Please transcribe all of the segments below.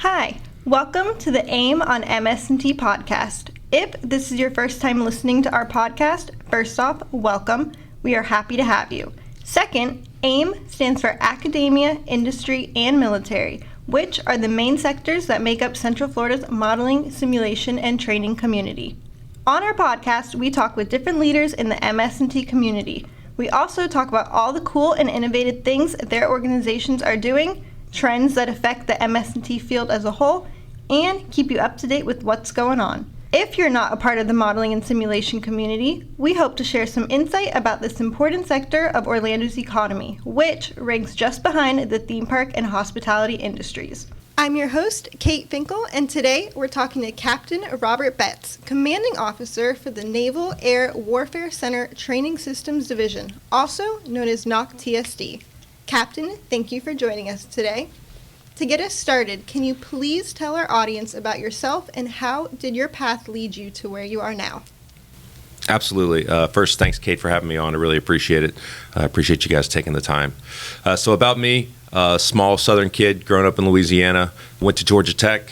Hi, welcome to the AIM on MS&T podcast. If this is your first time listening to our podcast, first off, welcome. We are happy to have you. Second, AIM stands for Academia, Industry, and Military, which are the main sectors that make up Central Florida's modeling, simulation, and training community. On our podcast, we talk with different leaders in the MS&T community. We also talk about all the cool and innovative things their organizations are doing, trends that affect the MS&T field as a whole, and keep you up to date with what's going on. If you're not a part of the modeling and simulation community, we hope to share some insight about this important sector of Orlando's economy, which ranks just behind the theme park and hospitality industries. I'm your host, Kate Finkel, and today we're talking to Captain Robert Betts, Commanding Officer for the Naval Air Warfare Center Training Systems Division, also known as NAWCTSD. Captain, thank you for joining us today. To get us started, can you please tell our audience about yourself and how did your path lead you to where you are now? Absolutely. First, thanks, Kate, for having me on. I really appreciate it. I appreciate you guys taking the time. So about me, a small southern kid growing up in Louisiana, went to Georgia Tech,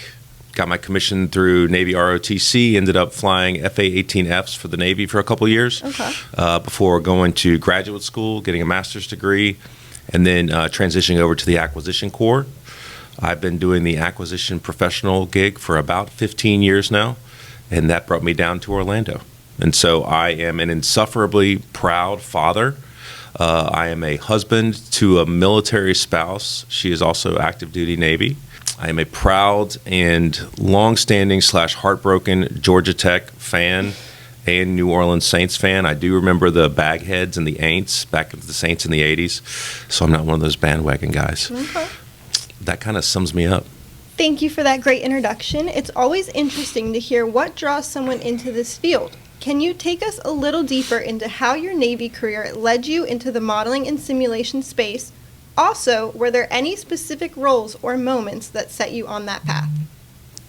got my commission through Navy ROTC, ended up flying FA-18Fs for the Navy for a couple years before going to graduate school, getting a master's degree, and then transitioning over to the Acquisition Corps. I've been doing the acquisition professional gig for about 15 years now, and that brought me down to Orlando. And so I am an insufferably proud father. I am a husband to a military spouse. She is also active duty Navy. I am a proud and long-standing / heartbroken Georgia Tech fan and New Orleans Saints fan. I do remember the Bagheads and the Aints back with the Saints in the 80s, so I'm not one of those bandwagon guys. Okay. That kind of sums me up. Thank you for that great introduction. It's always interesting to hear what draws someone into this field. Can you take us a little deeper into how your Navy career led you into the modeling and simulation space? Also, were there any specific roles or moments that set you on that path?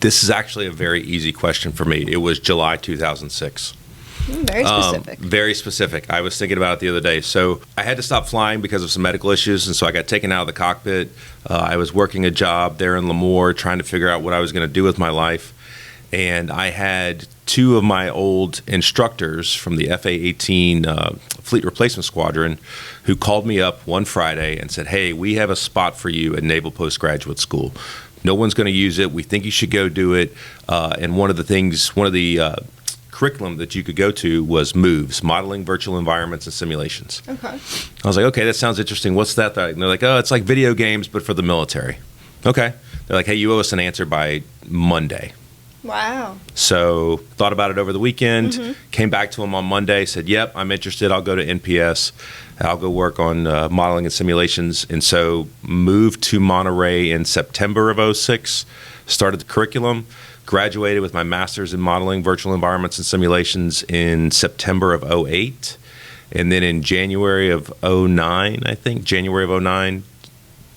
This is actually a very easy question for me. It was July 2006. Very specific. Very specific. I was thinking about it the other day. So I had to stop flying because of some medical issues, and so I got taken out of the cockpit. I was working a job there in Lemoore, trying to figure out what I was going to do with my life. And I had two of my old instructors from the FA-18 Fleet Replacement Squadron who called me up one Friday and said, "Hey, we have a spot for you at Naval Postgraduate School. No one's going to use it. We think you should go do it." And one of the curriculum that you could go to was MOVES, Modeling Virtual Environments and Simulations. Okay. I was like, okay, that sounds interesting. What's that? And they're like, oh, it's like video games, but for the military. Okay. They're like, hey, you owe us an answer by Monday. Wow. So thought about it over the weekend, came back to them on Monday, said, yep, I'm interested. I'll go to NPS. I'll go work on modeling and simulations. And so moved to Monterey in September of 2006, started the curriculum, graduated with my master's in modeling, virtual environments, and simulations in September of 2008. And then in January of 2009,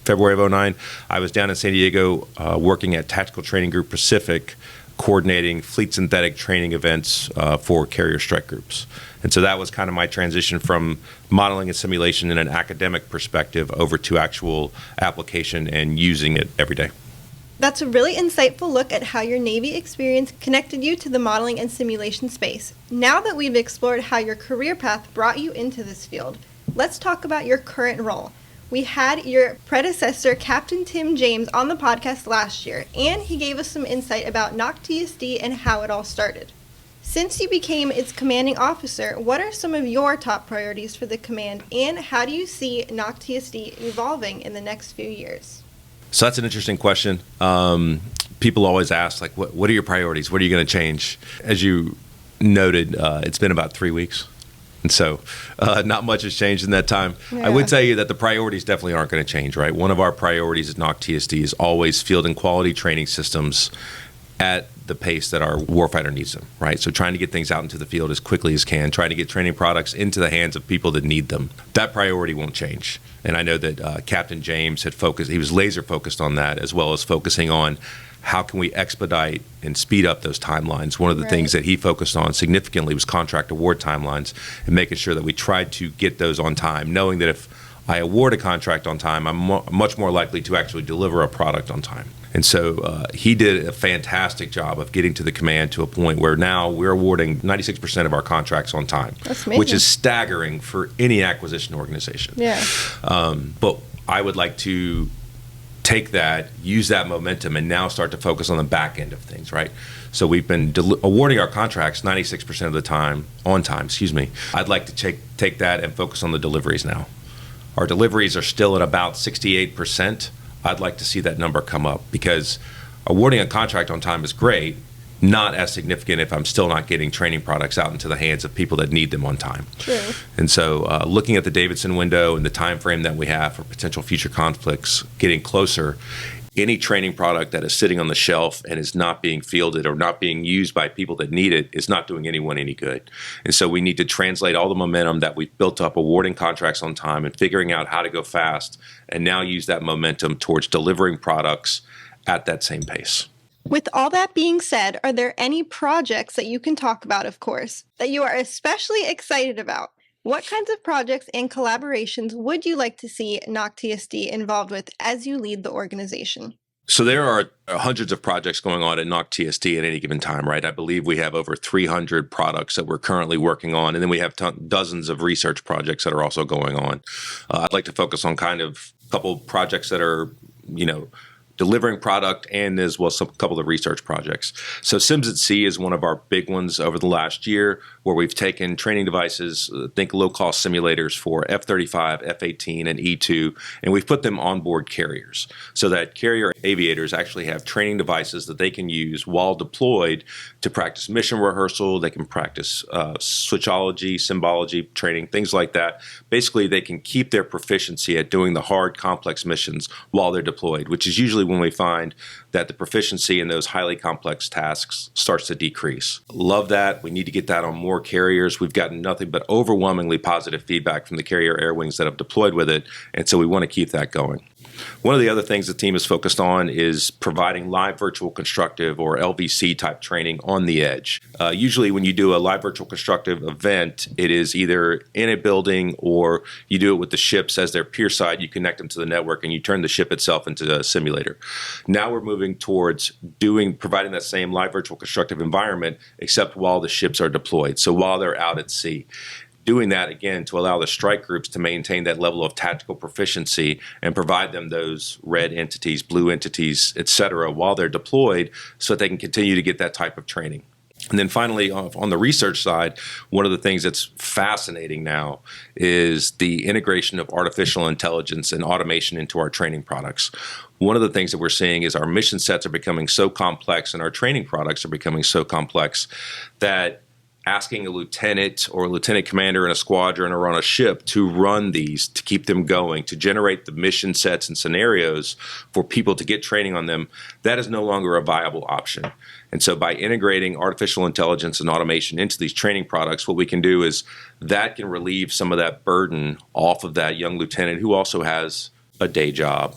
February of 2009, I was down in San Diego working at Tactical Training Group Pacific, coordinating fleet synthetic training events for carrier strike groups. And so that was kind of my transition from modeling and simulation in an academic perspective over to actual application and using it every day. That's a really insightful look at how your Navy experience connected you to the modeling and simulation space. Now that we've explored how your career path brought you into this field, let's talk about your current role. We had your predecessor, Captain Tim James, on the podcast last year, and he gave us some insight about NAWCTSD and how it all started. Since you became its commanding officer, what are some of your top priorities for the command, and how do you see NAWCTSD evolving in the next few years? So that's an interesting question. People always ask, like, what are your priorities? What are you going to change? As you noted, it's been about 3 weeks. And so not much has changed in that time. Yeah. I would tell you that the priorities definitely aren't going to change, right? One of our priorities at NAWCTSD is always fielding quality training systems at the pace that our warfighter needs them, right? So trying to get things out into the field as quickly as can, trying to get training products into the hands of people that need them. That priority won't change. And I know that Captain James he was laser focused on that, as well as focusing on how can we expedite and speed up those timelines. One of the things that he focused on significantly was contract award timelines and making sure that we tried to get those on time, knowing that if I award a contract on time, I'm much more likely to actually deliver a product on time. And so he did a fantastic job of getting to the command to a point where now we're awarding 96% of our contracts on time, That's amazing. which is staggering for any acquisition organization. Yeah. But I would like to take that, use that momentum, and now start to focus on the back end of things, right? So we've been awarding our contracts 96% of the time, on time, I'd like to take that and focus on the deliveries now. Our deliveries are still at about 68%. I'd like to see that number come up, because awarding a contract on time is great, not as significant if I'm still not getting training products out into the hands of people that need them on time. True. And so looking at the Davidson window and the time frame that we have for potential future conflicts getting closer, any training product that is sitting on the shelf and is not being fielded or not being used by people that need it is not doing anyone any good. And so we need to translate all the momentum that we've built up awarding contracts on time and figuring out how to go fast, and now use that momentum towards delivering products at that same pace. With all that being said, are there any projects that you can talk about, of course, that you are especially excited about? What kinds of projects and collaborations would you like to see NAWCTSD involved with as you lead the organization? So there are hundreds of projects going on at NAWCTSD at any given time, right? I believe we have over 300 products that we're currently working on, and then we have dozens of research projects that are also going on. I'd like to focus on kind of a couple projects that are, delivering product, and as well a couple of research projects. So MS&T is one of our big ones over the last year, where we've taken training devices, think low-cost simulators for F-35, F-18, and E-2, and we've put them on board carriers so that carrier aviators actually have training devices that they can use while deployed to practice mission rehearsal. They can practice switchology, symbology training, things like that. Basically, they can keep their proficiency at doing the hard, complex missions while they're deployed, which is usually when we find that the proficiency in those highly complex tasks starts to decrease. Love that. We need to get that on more carriers. We've gotten nothing but overwhelmingly positive feedback from the carrier air wings that have deployed with it, and so we want to keep that going. One of the other things the team is focused on is providing live virtual constructive, or LVC type training on the edge. Usually when you do a live virtual constructive event, it is either in a building or you do it with the ships as their pier side. You connect them to the network and you turn the ship itself into a simulator. Now we're moving towards providing that same live virtual constructive environment, except while the ships are deployed, so while they're out at sea. Doing that, again, to allow the strike groups to maintain that level of tactical proficiency and provide them those red entities, blue entities, etc., while they're deployed, so that they can continue to get that type of training. And then finally, on the research side, one of the things that's fascinating now is the integration of artificial intelligence and automation into our training products. One of the things that we're seeing is our mission sets are becoming so complex and our training products are becoming so complex that asking a lieutenant or a lieutenant commander in a squadron or on a ship to run these, to keep them going, to generate the mission sets and scenarios for people to get training on them, that is no longer a viable option. And so by integrating artificial intelligence and automation into these training products, what we can do is that can relieve some of that burden off of that young lieutenant who also has a day job.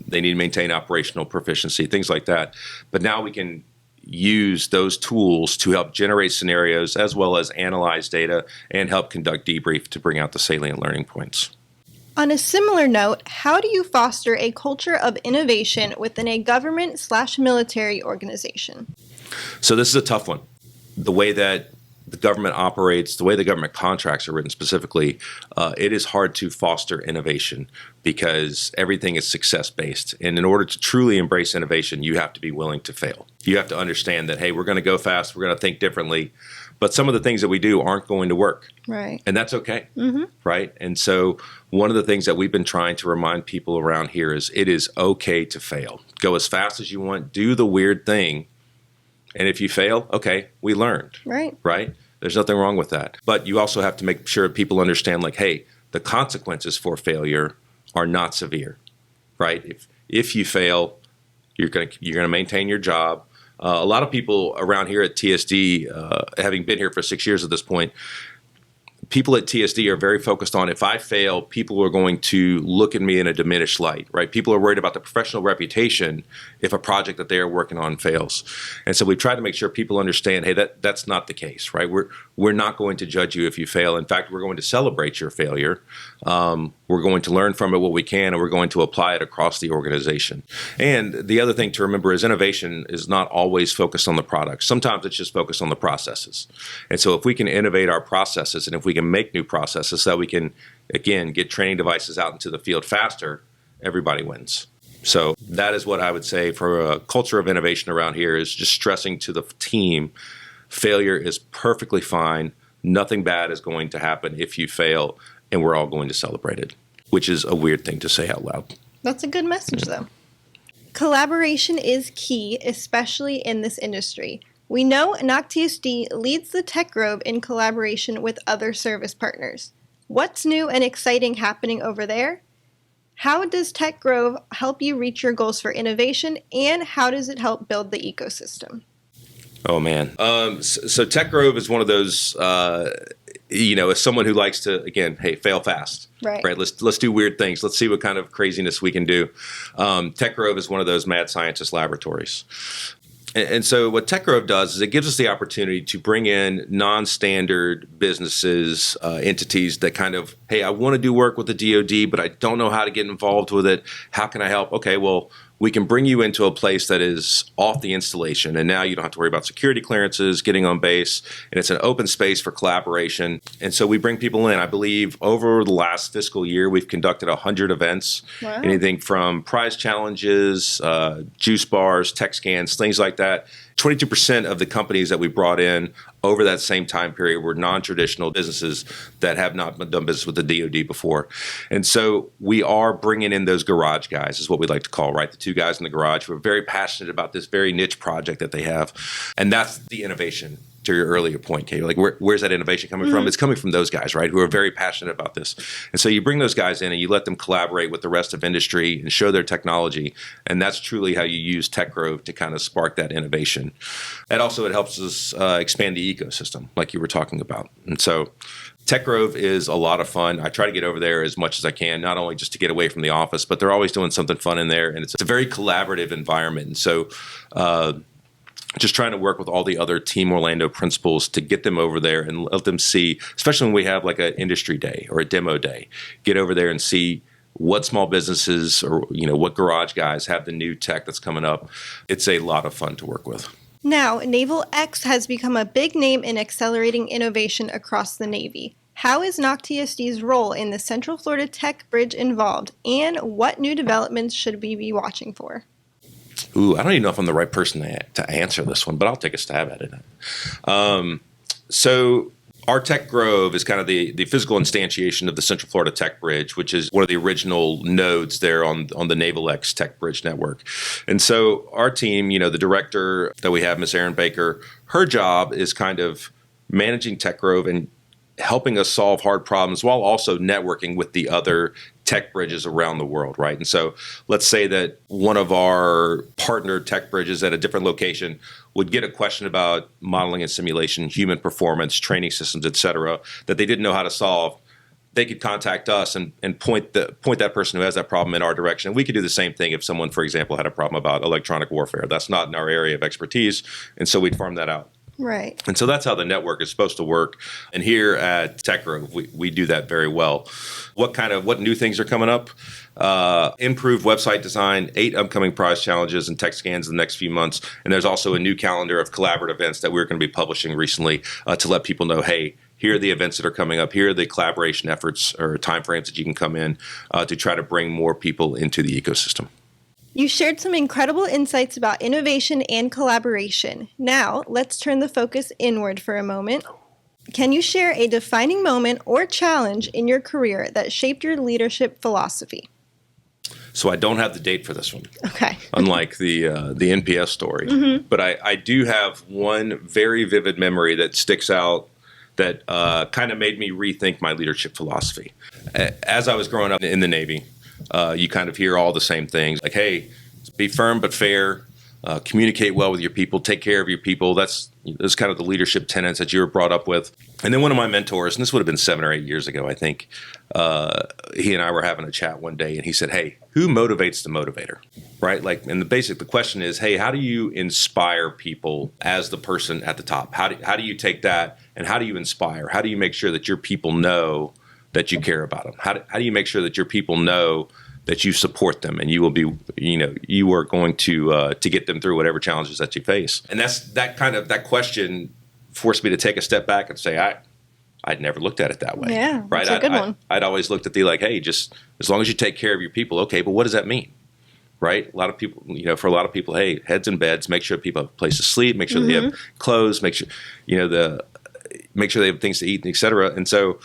They need to maintain operational proficiency, things like that. But now we can use those tools to help generate scenarios as well as analyze data and help conduct debrief to bring out the salient learning points. On a similar note, how do you foster a culture of innovation within a government/military organization? So this is a tough one. The way that the government operates, the way the government contracts are written specifically, it is hard to foster innovation because everything is success-based. And in order to truly embrace innovation, you have to be willing to fail. You have to understand that, hey, we're going to go fast, we're going to think differently, but some of the things that we do aren't going to work. Right. And that's okay, right? And so one of the things that we've been trying to remind people around here is it is okay to fail. Go as fast as you want, do the weird thing, and if you fail, okay, we learned. Right? There's nothing wrong with that. But you also have to make sure people understand, like, hey, the consequences for failure are not severe, right? If you fail, you're gonna maintain your job. A lot of people around here at TSD, having been here for 6 years at this point, people at TSD are very focused on, if I fail, people are going to look at me in a diminished light, right? People are worried about the professional reputation if a project that they are working on fails. And so we try to make sure people understand, hey, that's not the case, right? we're not going to judge you if you fail. In fact, we're going to celebrate your failure. We're going to learn from it what we can, and we're going to apply it across the organization. And the other thing to remember is innovation is not always focused on the product. Sometimes it's just focused on the processes. And so if we can innovate our processes and if we can make new processes so that we can, again, get training devices out into the field faster, everybody wins. So that is what I would say for a culture of innovation around here, is just stressing to the team, failure is perfectly fine. Nothing bad is going to happen if you fail, and we're all going to celebrate it, which is a weird thing to say out loud. That's a good message, though. Collaboration is key, especially in this industry. We know NAWCTSD leads the Tech Grove in collaboration with other service partners. What's new and exciting happening over there? How does Tech Grove help you reach your goals for innovation, and how does it help build the ecosystem? Oh, man. So Tech Grove is one of those, as someone who likes to, again, hey, fail fast. Right. Let's do weird things. Let's see what kind of craziness we can do. Tech Grove is one of those mad scientist laboratories. And so what Tech Grove does is it gives us the opportunity to bring in non-standard businesses, entities that kind of, hey, I want to do work with the DoD, but I don't know how to get involved with it. How can I help? Okay, well, we can bring you into a place that is off the installation, and now you don't have to worry about security clearances, getting on base, and it's an open space for collaboration. And so we bring people in. I believe over the last fiscal year, we've conducted 100 events, wow. Anything from prize challenges, juice bars, tech scans, things like that. 22% of the companies that we brought in over that same time period were non-traditional businesses that have not done business with the DoD before. And so we are bringing in those garage guys, is what we like to call, right? The two guys in the garage who are very passionate about this very niche project that they have. And that's the innovation. To your earlier point, Kate, like where's that innovation coming from? It's coming from those guys, right, who are very passionate about this. And so you bring those guys in and you let them collaborate with the rest of industry and show their technology. And that's truly how you use Tech Grove to kind of spark that innovation. And also it helps us expand the ecosystem, like you were talking about. And so Tech Grove is a lot of fun. I try to get over there as much as I can, not only just to get away from the office, but they're always doing something fun in there. And it's a very collaborative environment. And so just trying to work with all the other Team Orlando principals to get them over there and let them see, especially when we have like an industry day or a demo day, get over there and see what small businesses or, what garage guys have the new tech that's coming up. It's a lot of fun to work with. Now, Naval X has become a big name in accelerating innovation across the Navy. How is NAWCTSD's role in the Central Florida Tech Bridge involved, and what new developments should we be watching for? Ooh, I don't even know if I'm the right person to answer this one, but I'll take a stab at it. So our Tech Grove is kind of the physical instantiation of the Central Florida Tech Bridge, which is one of the original nodes there on the Naval X Tech Bridge network. And so our team, the director that we have, Miss Erin Baker, her job is kind of managing Tech Grove and helping us solve hard problems while also networking with the other tech bridges around the world, right? And so let's say that one of our partner tech bridges at a different location would get a question about modeling and simulation, human performance, training systems, et cetera, that they didn't know how to solve. They could contact us and point that person who has that problem in our direction. We could do the same thing if someone, for example, had a problem about electronic warfare. That's not in our area of expertise, and so we'd farm that out. Right. And so that's how the network is supposed to work. And here at Tech Grove, we do that very well. What new things are coming up? Improved website design, 8 upcoming prize challenges and tech scans in the next few months. And there's also a new calendar of collaborative events that we're going to be publishing recently to let people know, hey, here are the events that are coming up. Here are the collaboration efforts or timeframes that you can come in to try to bring more people into the ecosystem. You shared some incredible insights about innovation and collaboration. Now, let's turn the focus inward for a moment. Can you share a defining moment or challenge in your career that shaped your leadership philosophy? So I don't have the date for this one. Okay. Unlike the NPS story. Mm-hmm. But I do have one very vivid memory that sticks out that kind of made me rethink my leadership philosophy. As I was growing up in the Navy, you kind of hear all the same things like, hey, be firm but fair, communicate well with your people, take care of your people. That's kind of the leadership tenets that you were brought up with. And then one of my mentors, and this would have been 7 or 8 years ago, I think, he and I were having a chat one day, and he said, hey, who motivates the motivator, right? And the question is, hey, how do you inspire people as the person at the top? How do you take that And how do you inspire? How do you make sure that your people know that you care about them? How do you make sure that your people know that you support them and you will be, you are going to get them through whatever challenges that you face? And that question forced me to take a step back and say, I'd never looked at it that way. Yeah, right? That's a good one. I'd always looked at the hey, just as long as you take care of your people, okay, but what does that mean? Right? A lot of people, for a lot of people, hey, heads in beds, make sure people have a place to sleep, make sure they have clothes, make sure, make sure they have things to eat, et cetera. And so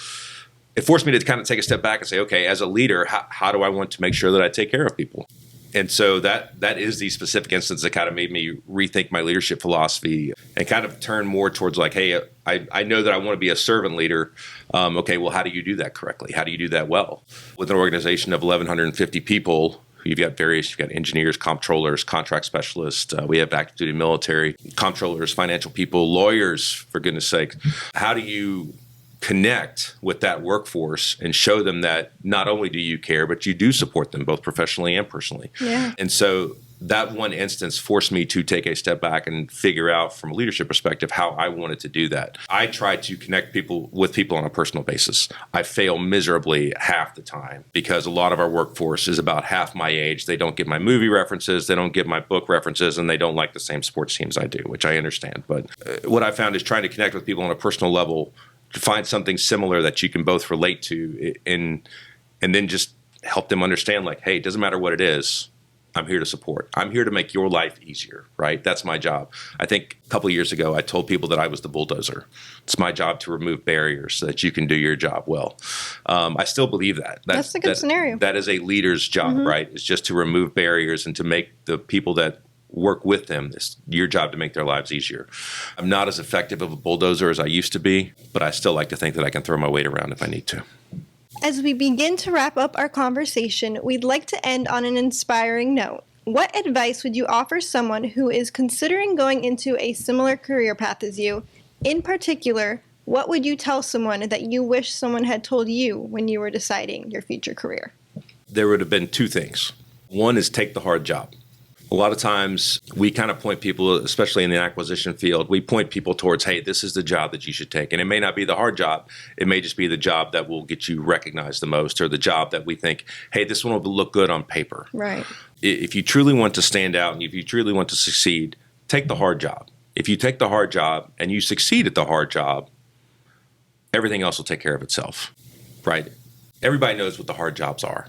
it forced me to kind of take a step back and say, okay, as a leader, how do I want to make sure that I take care of people? And so that is the specific instance that kind of made me rethink my leadership philosophy and kind of turn more towards hey, I know that I want to be a servant leader. Okay, well, how do you do that correctly? How do you do that well? With an organization of 1,150 people, you've got engineers, comptrollers, contract specialists. We have active duty military, comptrollers, financial people, lawyers, for goodness sake. How do you connect with that workforce and show them that not only do you care, but you do support them both professionally and personally? Yeah. And so that one instance forced me to take a step back and figure out from a leadership perspective how I wanted to do that. I try to connect with people on a personal basis. I fail miserably half the time because a lot of our workforce is about half my age. They don't get my movie references, they don't get my book references, and they don't like the same sports teams I do, which I understand. But what I found is trying to connect with people on a personal level to find something similar that you can both relate to and then just help them understand hey, it doesn't matter what it is. I'm here to support. I'm here to make your life easier, right? That's my job. I think a couple of years ago, I told people that I was the bulldozer. It's my job to remove barriers so that you can do your job well. I still believe that. That's a good scenario. That is a leader's job, right? It's just to remove barriers and to make the people that work with them. It's your job to make their lives easier. I'm not as effective of a bulldozer as I used to be, but I still like to think that I can throw my weight around if I need to. As we begin to wrap up our conversation, we'd like to end on an inspiring note. What advice would you offer someone who is considering going into a similar career path as you? In particular, what would you tell someone that you wish someone had told you when you were deciding your future career? There would have been two things. One is take the hard job. A lot of times we kind of point people, especially in the acquisition field, we point people towards, hey, this is the job that you should take. And it may not be the hard job. It may just be the job that will get you recognized the most, or the job that we think, hey, this one will look good on paper. Right. If you truly want to stand out and if you truly want to succeed, take the hard job. If you take the hard job and you succeed at the hard job, everything else will take care of itself, right? Everybody knows what the hard jobs are.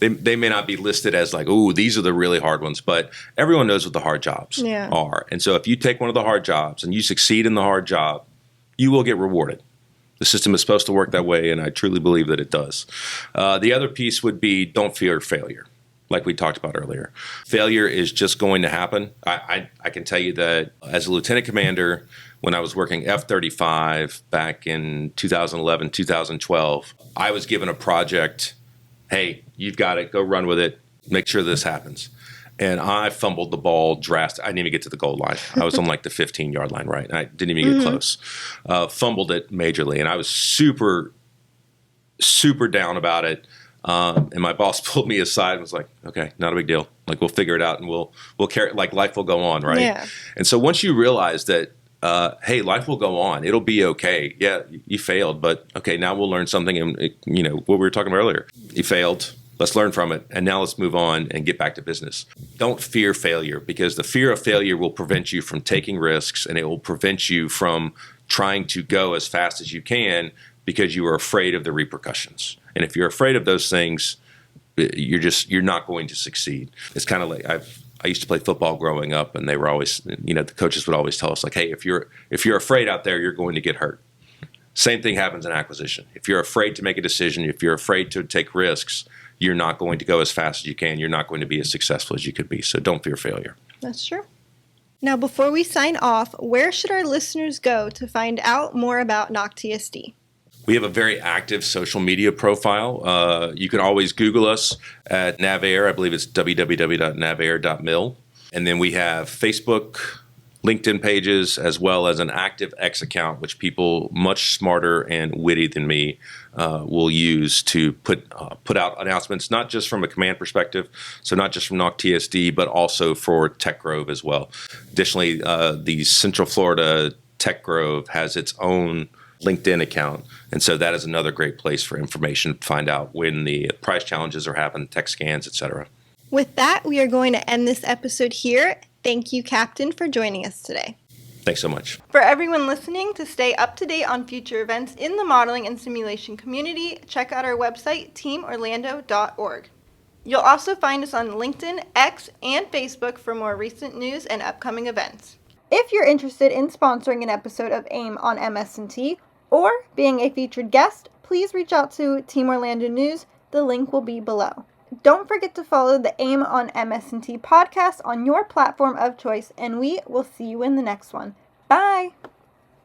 They may not be listed as these are the really hard ones, but everyone knows what the hard jobs are. And so if you take one of the hard jobs and you succeed in the hard job, you will get rewarded. The system is supposed to work that way, and I truly believe that it does. The other piece would be don't fear failure, like we talked about earlier. Failure is just going to happen. I can tell you that as a lieutenant commander, when I was working F-35 back in 2011, 2012, I was given a project. Hey, you've got it. Go run with it. Make sure this happens. And I fumbled the ball drastically. I didn't even get to the goal line. I was on the 15-yard line, right? I didn't even get close. Fumbled it majorly. And I was super, super down about it. And my boss pulled me aside and was like, okay, not a big deal. We'll figure it out and we'll carry it. Life will go on, right? Yeah. And so once you realize that, hey, life will go on. It'll be okay. Yeah, you failed, but okay, now we'll learn something. And what we were talking about earlier. You failed. Let's learn from it, and now let's move on and get back to business. Don't fear failure, because the fear of failure will prevent you from taking risks, and it will prevent you from trying to go as fast as you can because you are afraid of the repercussions. And if you're afraid of those things, you're not going to succeed. It's kind of like I used to play football growing up, and they were always, the coaches would always tell us hey, if you're afraid out there, you're going to get hurt. Same thing happens in acquisition. If you're afraid to make a decision, if you're afraid to take risks, you're not going to go as fast as you can. You're not going to be as successful as you could be. So don't fear failure. That's true. Now, before we sign off, where should our listeners go to find out more about NAWCTSD? We have a very active social media profile. You can always Google us at NavAir. I believe it's www.navair.mil. And then we have Facebook, LinkedIn pages, as well as an active X account, which people much smarter and witty than me will use to put out announcements, not just from a command perspective, so not just from NAWCTSD, but also for Tech Grove as well. Additionally, the Central Florida Tech Grove has its own LinkedIn account. And so that is another great place for information to find out when the prize challenges are happening, tech scans, etc. With that, we are going to end this episode here. Thank you, Captain, for joining us today. Thanks so much. For everyone listening, to stay up to date on future events in the modeling and simulation community, check out our website, teamorlando.org. You'll also find us on LinkedIn, X, and Facebook for more recent news and upcoming events. If you're interested in sponsoring an episode of AIM on MS&T or being a featured guest, please reach out to Team Orlando News. The link will be below. Don't forget to follow the AIM on MS&T podcast on your platform of choice, and we will see you in the next one. Bye!